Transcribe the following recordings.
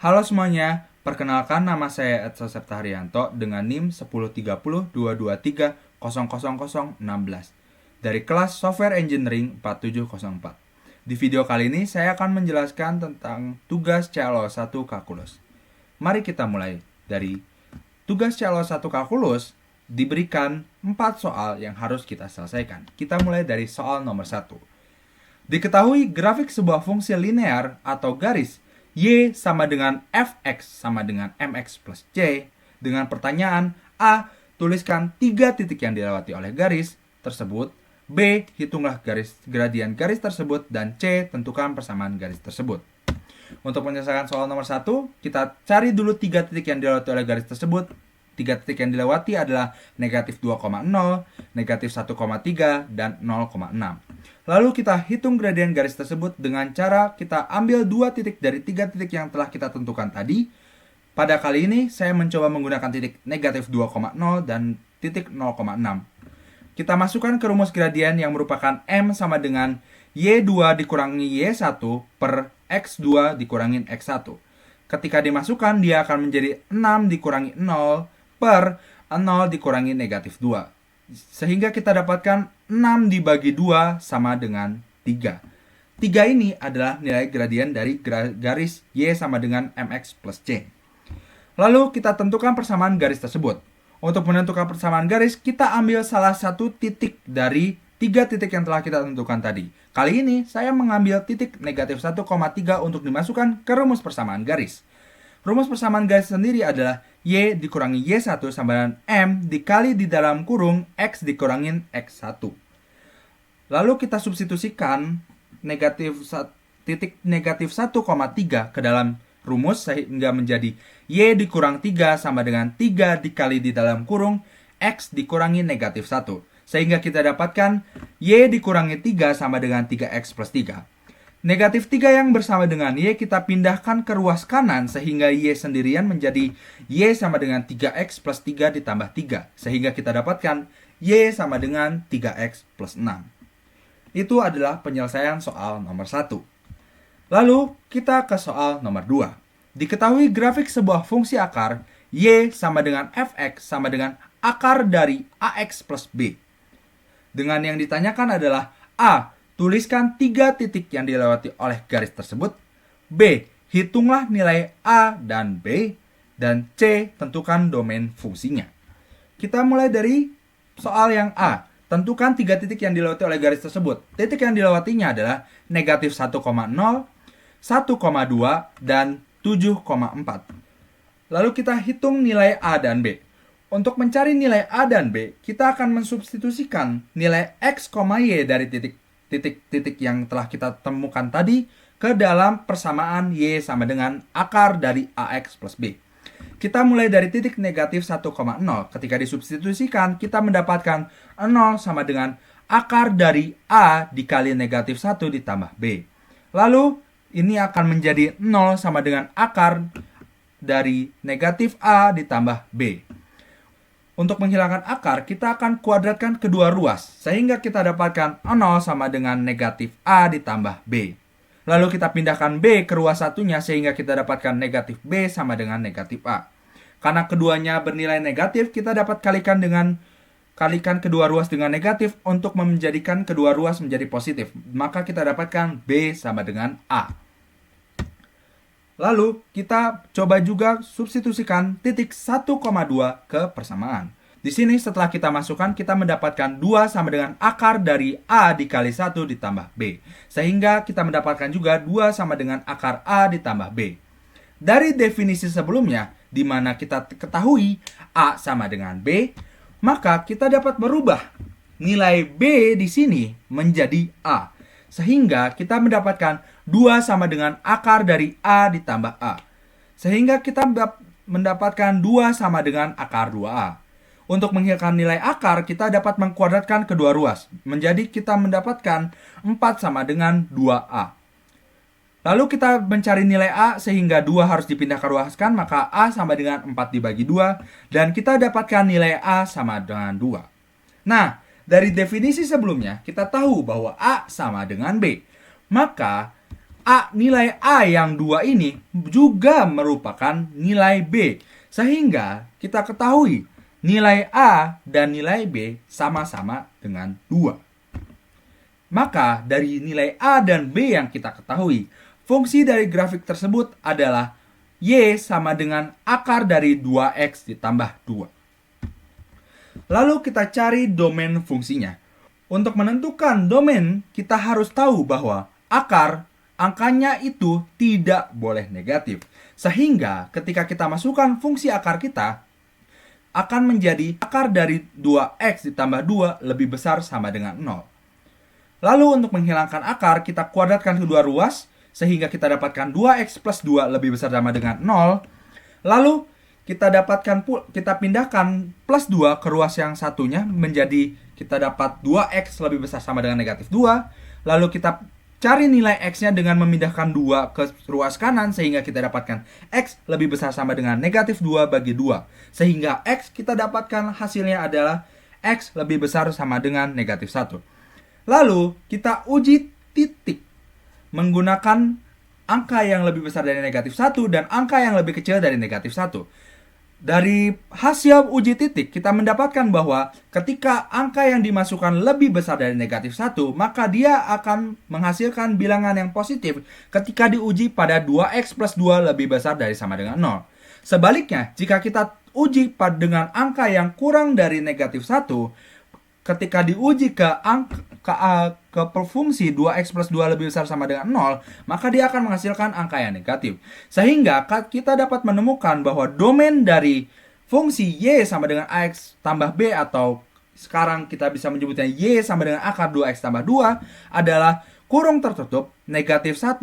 Halo semuanya, perkenalkan nama saya Edso Septaharyanto dengan NIM 1030223000016 dari kelas Software Engineering 4704. Di video kali ini saya akan menjelaskan tentang tugas CLO1 Kalkulus. Mari kita mulai dari tugas CLO1 Kalkulus diberikan 4 soal yang harus kita selesaikan. Kita mulai dari soal nomor 1. Diketahui grafik sebuah fungsi linear atau garis Y sama dengan Fx sama dengan Mx plus C dengan pertanyaan A. Tuliskan 3 titik yang dilewati oleh garis tersebut. B. Hitunglah gradien garis tersebut. Dan C. Tentukan persamaan garis tersebut. Untuk menyelesaikan soal nomor 1, kita cari dulu 3 titik yang dilewati oleh garis tersebut. 3 titik yang dilewati adalah negatif 2,0, negatif 1,3, dan 0,6. Lalu kita hitung gradien garis tersebut dengan cara kita ambil 2 titik dari 3 titik yang telah kita tentukan tadi. Pada kali ini saya mencoba menggunakan titik negatif 2,0 dan titik 0,6. Kita masukkan ke rumus gradien yang merupakan M sama dengan Y2 dikurangi Y1 per X2 dikurangin X1. Ketika dimasukkan dia akan menjadi 6 dikurangi 0 per 0 dikurangi negatif 2. Sehingga kita dapatkan 6 dibagi 2 sama dengan 3. 3 ini adalah nilai gradien dari garis Y sama dengan Mx plus C. Lalu kita tentukan persamaan garis tersebut. Untuk menentukan persamaan garis, kita ambil salah satu titik dari 3 titik yang telah kita tentukan tadi. Kali ini saya mengambil titik negatif 1,3 untuk dimasukkan ke rumus persamaan garis. Rumus persamaan garis sendiri adalah Y dikurangi Y1 sama dengan M dikali di dalam kurung X dikurangin X1. Lalu kita substitusikan titik negatif 1,3 ke dalam rumus sehingga menjadi Y dikurang 3 sama dengan 3 dikali di dalam kurung X dikurangi negatif 1. Sehingga kita dapatkan Y dikurangi 3 sama dengan 3X plus 3. Negatif 3 yang bersama dengan Y kita pindahkan ke ruas kanan sehingga Y sendirian menjadi Y sama dengan 3X plus 3 ditambah 3. Sehingga kita dapatkan Y sama dengan 3X plus 6. Itu adalah penyelesaian soal nomor 1. Lalu kita ke soal nomor 2. Diketahui grafik sebuah fungsi akar Y sama dengan Fx sama dengan akar dari Ax plus B. Dengan yang ditanyakan adalah A. Tuliskan 3 titik yang dilewati oleh garis tersebut. B. Hitunglah nilai A dan B. Dan C. Tentukan domain fungsinya. Kita mulai dari soal yang A. Tentukan 3 titik yang dilewati oleh garis tersebut. Titik yang dilewatinya adalah negatif 1,0, 1,2, dan 7,4. Lalu kita hitung nilai A dan B. Untuk mencari nilai A dan B, kita akan mensubstitusikan nilai X, Y dari titik-titik yang telah kita temukan tadi ke dalam persamaan Y sama dengan akar dari AX plus B. Kita mulai dari titik negatif 1,0. Ketika disubstitusikan, kita mendapatkan 0 sama dengan akar dari A dikali negatif 1 ditambah B. Lalu, ini akan menjadi 0 sama dengan akar dari negatif A ditambah B. Untuk menghilangkan akar, kita akan kuadratkan kedua ruas, sehingga kita dapatkan 0 sama dengan negatif A ditambah B. Lalu kita pindahkan B ke ruas satunya, sehingga kita dapatkan negatif B sama dengan negatif A. Karena keduanya bernilai negatif, kita dapat kalikan kedua ruas dengan negatif untuk menjadikan kedua ruas menjadi positif. Maka kita dapatkan B sama dengan A. Lalu kita coba juga substitusikan titik 1,2 ke persamaan. Di sini setelah kita masukkan kita mendapatkan 2 sama dengan akar dari A dikali 1 ditambah B. Sehingga kita mendapatkan juga 2 sama dengan akar A ditambah B. Dari definisi sebelumnya, di mana kita ketahui A sama dengan B, maka kita dapat merubah nilai B di sini menjadi A. Sehingga kita mendapatkan 2 sama dengan akar dari A ditambah A. Sehingga kita mendapatkan 2 sama dengan akar 2A. Untuk menghilangkan nilai akar, kita dapat mengkuadratkan kedua ruas. Menjadi kita mendapatkan 4 sama dengan 2A. Lalu kita mencari nilai A sehingga 2 harus dipindahkan ruaskan, maka A sama dengan 4 dibagi 2. Dan kita dapatkan nilai A sama dengan 2. Nah, dari definisi sebelumnya, kita tahu bahwa A sama dengan B. Maka, nilai A yang 2 ini juga merupakan nilai B. Sehingga kita ketahui nilai A dan nilai B sama-sama dengan 2. Maka dari nilai A dan B yang kita ketahui, fungsi dari grafik tersebut adalah Y sama dengan akar dari 2X ditambah 2. Lalu kita cari domain fungsinya. Untuk menentukan domain, kita harus tahu bahwa akar, angkanya itu tidak boleh negatif. Sehingga ketika kita masukkan fungsi akar kita, akan menjadi akar dari 2X ditambah 2 lebih besar sama dengan 0. Lalu untuk menghilangkan akar, kita kuadratkan kedua ruas, sehingga kita dapatkan 2X plus 2 lebih besar sama dengan 0. Lalu kita pindahkan plus 2 ke ruas yang satunya, menjadi kita dapat 2X lebih besar sama dengan negatif 2. Lalu kita cari nilai X-nya dengan memindahkan 2 ke ruas kanan, sehingga kita dapatkan X lebih besar sama dengan negatif 2 bagi 2. Sehingga X kita dapatkan hasilnya adalah X lebih besar sama dengan negatif 1. Lalu kita uji titik menggunakan angka yang lebih besar dari negatif 1 dan angka yang lebih kecil dari negatif 1. Dari hasil uji titik kita mendapatkan bahwa ketika angka yang dimasukkan lebih besar dari negatif 1, maka dia akan menghasilkan bilangan yang positif ketika diuji pada 2X plus 2 lebih besar dari sama dengan 0. Sebaliknya, jika kita uji dengan angka yang kurang dari negatif 1, ketika diuji ke fungsi 2X plus 2 lebih besar sama dengan 0, maka dia akan menghasilkan angka yang negatif. Sehingga kita dapat menemukan bahwa domain dari fungsi Y sama dengan AX tambah B, atau sekarang kita bisa menyebutnya Y sama dengan akar 2X tambah 2, adalah kurung tertutup negatif 1,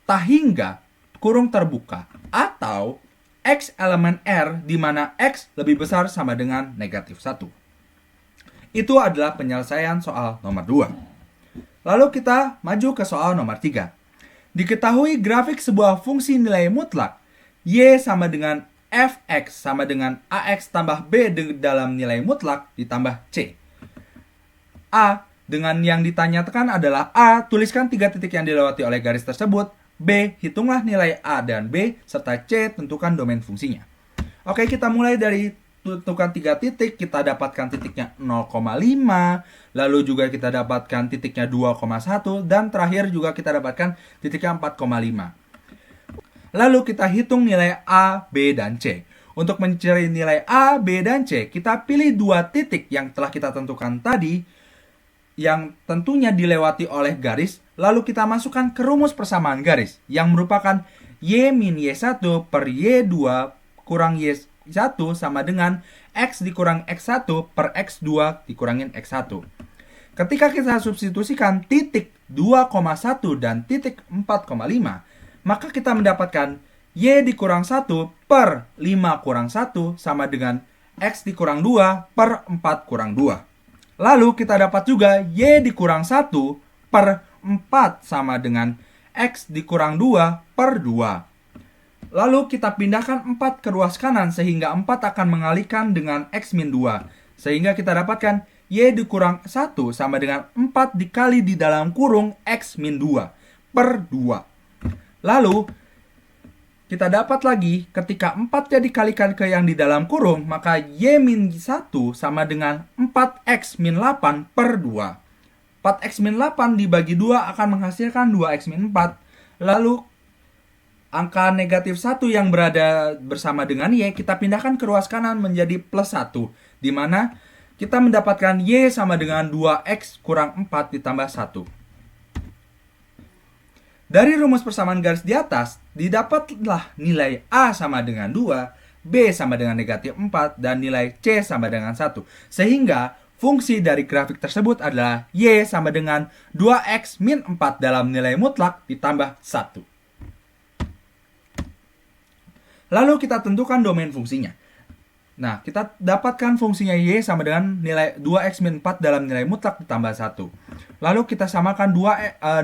hingga kurung terbuka, atau X elemen R di mana X lebih besar sama dengan negatif 1. Itu adalah penyelesaian soal nomor 2. Lalu kita maju ke soal nomor 3. Diketahui grafik sebuah fungsi nilai mutlak Y sama dengan Fx sama dengan Ax tambah B dalam nilai mutlak ditambah C. A dengan yang ditanyakan adalah A, tuliskan 3 titik yang dilewati oleh garis tersebut. B, hitunglah nilai A dan B, serta C, tentukan domain fungsinya. Oke, kita mulai dari tentukan 3 titik, kita dapatkan titiknya 0,5, lalu juga kita dapatkan titiknya 2,1, dan terakhir juga kita dapatkan titiknya 4,5. Lalu kita hitung nilai A, B, dan C. Untuk mencari nilai A, B, dan C, kita pilih 2 titik yang telah kita tentukan tadi, yang tentunya dilewati oleh garis, lalu kita masukkan ke rumus persamaan garis, yang merupakan Y min Y1 per Y2 kurang Y1 sama dengan X dikurang X1 per X2 dikurangin X1. Ketika kita substitusikan titik 2,1 dan titik 4,5, maka kita mendapatkan Y dikurang 1 per 5 kurang 1 sama dengan X dikurang 2 per 4 kurang 2. Lalu kita dapat juga Y dikurang 1 per 4 sama dengan X dikurang 2 per 2. Lalu kita pindahkan 4 ke ruas kanan sehingga 4 akan mengalihkan dengan X min 2. Sehingga kita dapatkan Y dikurang 1 sama dengan 4 dikali di dalam kurung X min 2 per 2. Lalu kita dapat lagi ketika 4-nya dikalikan ke yang di dalam kurung, maka Y min 1 sama dengan 4X min 8 per 2. 4X min 8 dibagi 2 akan menghasilkan 2X min 4. Lalu angka negatif 1 yang berada bersama dengan Y kita pindahkan ke ruas kanan menjadi plus 1, di mana kita mendapatkan Y sama dengan 2X kurang 4 ditambah 1. Dari rumus persamaan garis di atas, didapatlah nilai A sama dengan 2, B sama dengan negatif 4, dan nilai C sama dengan 1. Sehingga fungsi dari grafik tersebut adalah Y sama dengan 2X min 4 dalam nilai mutlak ditambah 1. Lalu kita tentukan domain fungsinya. Nah, kita dapatkan fungsinya Y sama dengan nilai 2X min 4 dalam nilai mutlak ditambah 1. Lalu kita samakan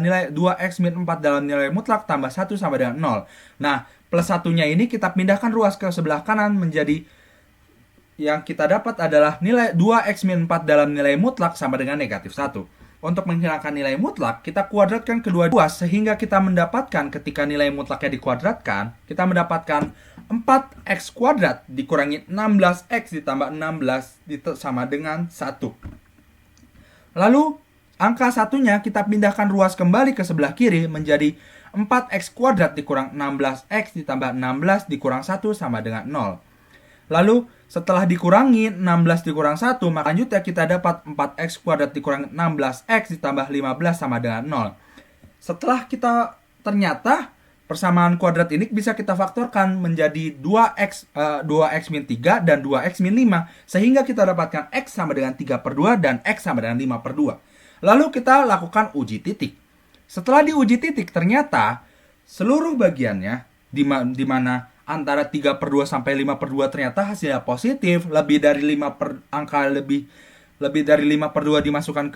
nilai 2X min 4 dalam nilai mutlak tambah 1 sama dengan 0. Nah, plus 1-nya ini kita pindahkan ruas ke sebelah kanan menjadi, yang kita dapat adalah nilai 2X min 4 dalam nilai mutlak sama dengan negatif 1. Untuk menghilangkan nilai mutlak, kita kuadratkan kedua ruas sehingga kita mendapatkan ketika nilai mutlaknya dikuadratkan, kita mendapatkan 4x kuadrat dikurangi 16x ditambah 16 sama dengan 1. Lalu, angka satunya kita pindahkan ruas kembali ke sebelah kiri menjadi 4x kuadrat dikurang 16x ditambah 16 dikurang 1 sama dengan 0. Lalu, setelah dikurangi 16 dikurang 1, maka selanjutnya kita dapat 4x kuadrat dikurang 16x ditambah 15 sama dengan 0. Setelah kita ternyata persamaan kuadrat ini bisa kita faktorkan menjadi 2x min 3 dan 2x min 5. Sehingga kita dapatkan x sama dengan 3/2 dan x sama dengan 5/2. Lalu kita lakukan uji titik. Setelah diuji titik, ternyata seluruh bagiannya di mana antara 3/2 sampai 5/2 ternyata hasilnya positif. Lebih dari 5/2 dimasukkan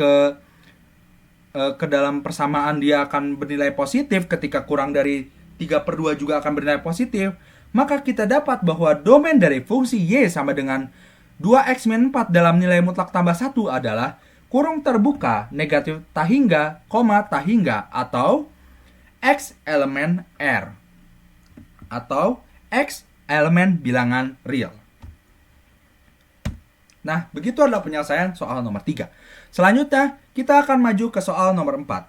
ke dalam persamaan, dia akan bernilai positif. Ketika kurang dari 3/2 juga akan bernilai positif. Maka kita dapat bahwa domain dari fungsi y sama dengan 2x min 4 dalam nilai mutlak tambah 1 adalah kurung terbuka negatif tahingga, tahingga, atau x elemen R, atau x elemen bilangan real. Nah, begitu adalah penyelesaian soal nomor 3. Selanjutnya, kita akan maju ke soal nomor 4.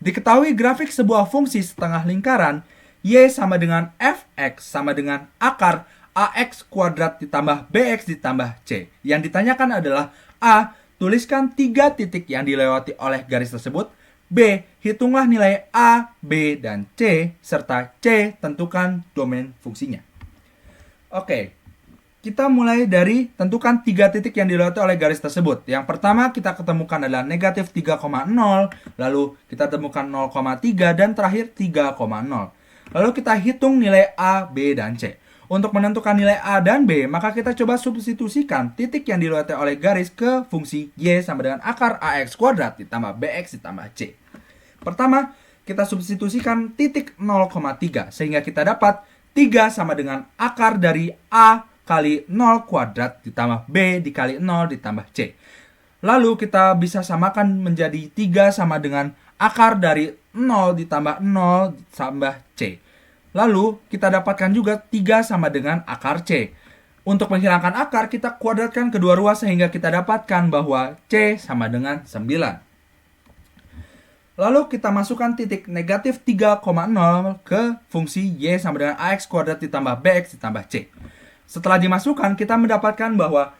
Diketahui grafik sebuah fungsi setengah lingkaran, y sama dengan fx sama dengan akar ax kuadrat ditambah bx ditambah c. Yang ditanyakan adalah a. Tuliskan 3 titik yang dilewati oleh garis tersebut. B. Hitunglah nilai A, B, dan C, serta C, tentukan domain fungsinya. Oke, kita mulai dari tentukan 3 titik yang dilewati oleh garis tersebut. Yang pertama kita ketemukan adalah negatif 3,0, lalu kita temukan 0,3, dan terakhir 3,0. Lalu kita hitung nilai A, B, dan C. Untuk menentukan nilai A dan B, maka kita coba substitusikan titik yang dilewati oleh garis ke fungsi y sama dengan akar ax kuadrat ditambah bx ditambah c. Pertama, kita substitusikan titik 0,3 sehingga kita dapat 3 sama dengan akar dari a kali 0 kuadrat ditambah b dikali 0 ditambah c. Lalu kita bisa samakan menjadi 3 sama dengan akar dari 0 ditambah 0 tambah c. Lalu, kita dapatkan juga 3 sama dengan akar C. Untuk menghilangkan akar, kita kuadratkan kedua ruas sehingga kita dapatkan bahwa C sama dengan 9. Lalu, kita masukkan titik negatif 3,0 ke fungsi Y sama dengan AX kuadrat ditambah BX ditambah C. Setelah dimasukkan, kita mendapatkan bahwa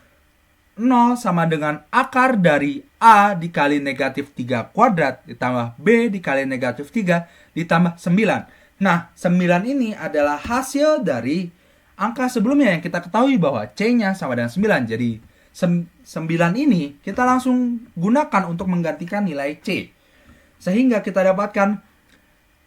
0 sama dengan akar dari A dikali negatif 3 kuadrat ditambah B dikali negatif 3 ditambah 9. Nah, 9 ini adalah hasil dari angka sebelumnya yang kita ketahui bahwa C-nya sama dengan 9. Jadi, 9 ini kita langsung gunakan untuk menggantikan nilai C. Sehingga kita dapatkan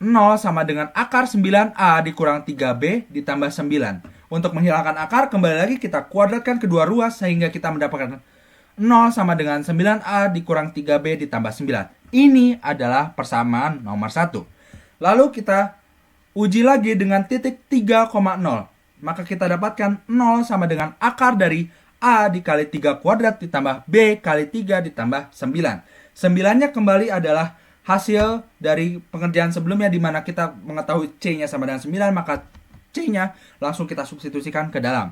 0 sama dengan akar 9A dikurang 3B ditambah 9. Untuk menghilangkan akar, kembali lagi kita kuadratkan kedua ruas sehingga kita mendapatkan 0 sama dengan 9A dikurang 3B ditambah 9. Ini adalah persamaan nomor 1. Lalu kita uji lagi dengan titik 3,0. Maka kita dapatkan 0 sama dengan akar dari A dikali 3 kuadrat ditambah B kali 3 ditambah 9. 9-nya kembali adalah hasil dari pengerjaan sebelumnya di mana kita mengetahui C-nya sama dengan 9, maka C-nya langsung kita substitusikan ke dalam.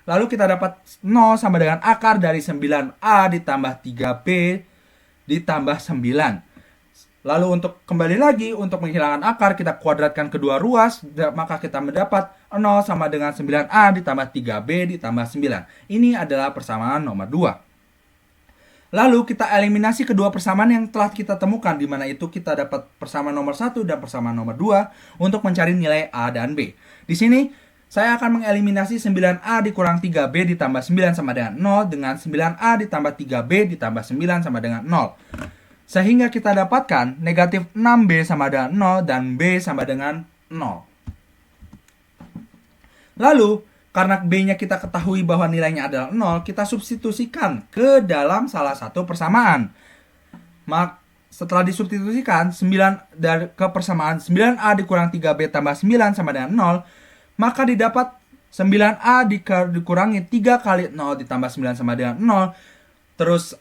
Lalu kita dapat 0 sama dengan akar dari 9A ditambah 3B ditambah 9. Lalu untuk kembali lagi, untuk menghilangkan akar, kita kuadratkan kedua ruas, maka kita mendapat 0 sama dengan 9A ditambah 3B ditambah 9. Ini adalah persamaan nomor 2. Lalu kita eliminasi kedua persamaan yang telah kita temukan, di mana itu kita dapat persamaan nomor 1 dan persamaan nomor 2 untuk mencari nilai A dan B. Di sini, saya akan mengeliminasi 9A dikurang 3B ditambah 9 sama dengan 0 dengan 9A ditambah 3B ditambah 9 sama dengan 0. Sehingga kita dapatkan negatif 6B sama dengan 0 dan B sama dengan 0. Lalu, karena B-nya kita ketahui bahwa nilainya adalah 0, kita substitusikan ke dalam salah satu persamaan. Setelah disubstitusikan, 9 ke persamaan 9A dikurang 3B tambah 9 sama dengan 0, maka didapat 9A dikurangi 3 kali 0 ditambah 9 sama dengan 0. Terus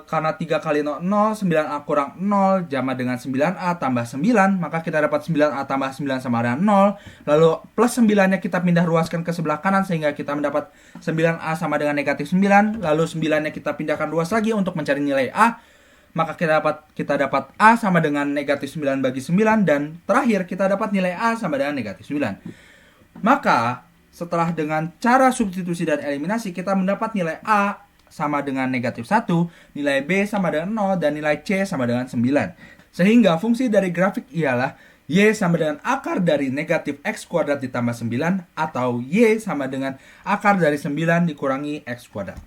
karena 3 kali 0, 0, 9A kurang 0, sama dengan 9A tambah 9, maka kita dapat 9A tambah 9 sama dengan 0. Lalu plus 9-nya kita pindah ruaskan ke sebelah kanan, sehingga kita mendapat 9A sama dengan negatif 9. Lalu 9-nya kita pindahkan ruas lagi untuk mencari nilai A, maka kita dapat A sama dengan negatif 9 bagi 9. Dan terakhir kita dapat nilai A sama dengan negatif 9. Maka setelah dengan cara substitusi dan eliminasi, kita mendapat nilai A sama dengan negatif 1, nilai B sama dengan 0, dan nilai C sama dengan 9. Sehingga fungsi dari grafik ialah Y sama dengan akar dari negatif X kuadrat ditambah 9, atau Y sama dengan akar dari 9 dikurangi X kuadrat.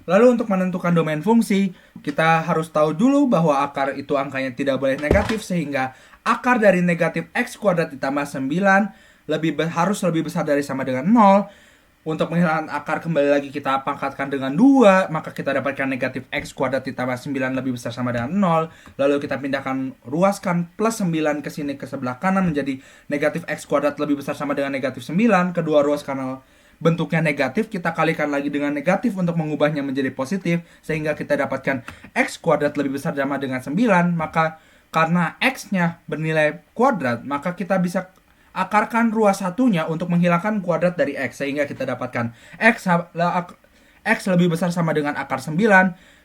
Lalu untuk menentukan domain fungsi, kita harus tahu dulu bahwa akar itu angkanya tidak boleh negatif, sehingga akar dari negatif X kuadrat ditambah 9 harus lebih besar dari sama dengan 0. Untuk menghilangkan akar, kembali lagi kita pangkatkan dengan 2, maka kita dapatkan negatif X kuadrat ditambah 9 lebih besar sama dengan 0. Lalu kita pindahkan, ruaskan plus 9 ke sini ke sebelah kanan menjadi negatif X kuadrat lebih besar sama dengan negatif 9. Kedua ruas karena bentuknya negatif, kita kalikan lagi dengan negatif untuk mengubahnya menjadi positif, sehingga kita dapatkan X kuadrat lebih besar sama dengan 9. Maka karena X-nya bernilai kuadrat, maka kita bisa akarkan ruas satunya untuk menghilangkan kuadrat dari X, sehingga kita dapatkan X lebih besar sama dengan akar 9,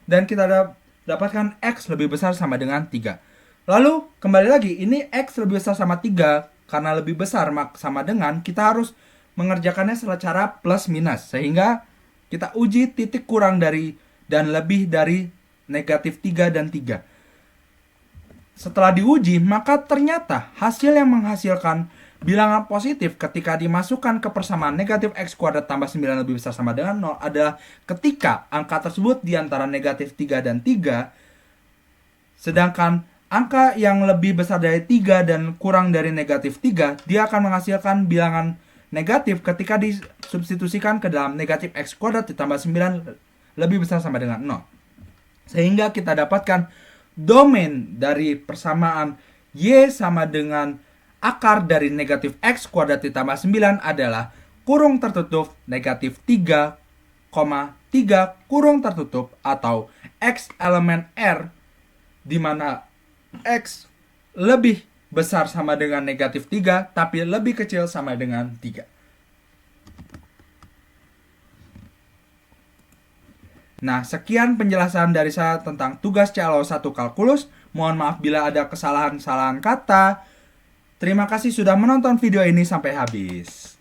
dan kita dapatkan X lebih besar sama dengan 3. Lalu kembali lagi, ini X lebih besar sama 3 karena lebih besar sama dengan, kita harus mengerjakannya secara cara plus minus, sehingga kita uji titik kurang dari dan lebih dari negatif 3 dan 3. Setelah diuji, maka ternyata hasil yang menghasilkan bilangan positif ketika dimasukkan ke persamaan negatif X kuadrat tambah 9 lebih besar sama dengan 0 adalah ketika angka tersebut di antara negatif 3 dan 3, sedangkan angka yang lebih besar dari 3 dan kurang dari negatif 3, dia akan menghasilkan bilangan negatif ketika disubstitusikan ke dalam negatif X kuadrat ditambah 9 lebih besar sama dengan 0. Sehingga kita dapatkan domain dari persamaan Y sama dengan akar dari negatif X kuadrat ditambah 9 adalah kurung tertutup negatif 3, 3 kurung tertutup, atau X elemen R, di mana X lebih besar sama dengan negatif 3 tapi lebih kecil sama dengan 3. Nah, sekian penjelasan dari saya tentang tugas CLO1 kalkulus. Mohon maaf bila ada kesalahan-kesalahan kata. Terima kasih sudah menonton video ini sampai habis.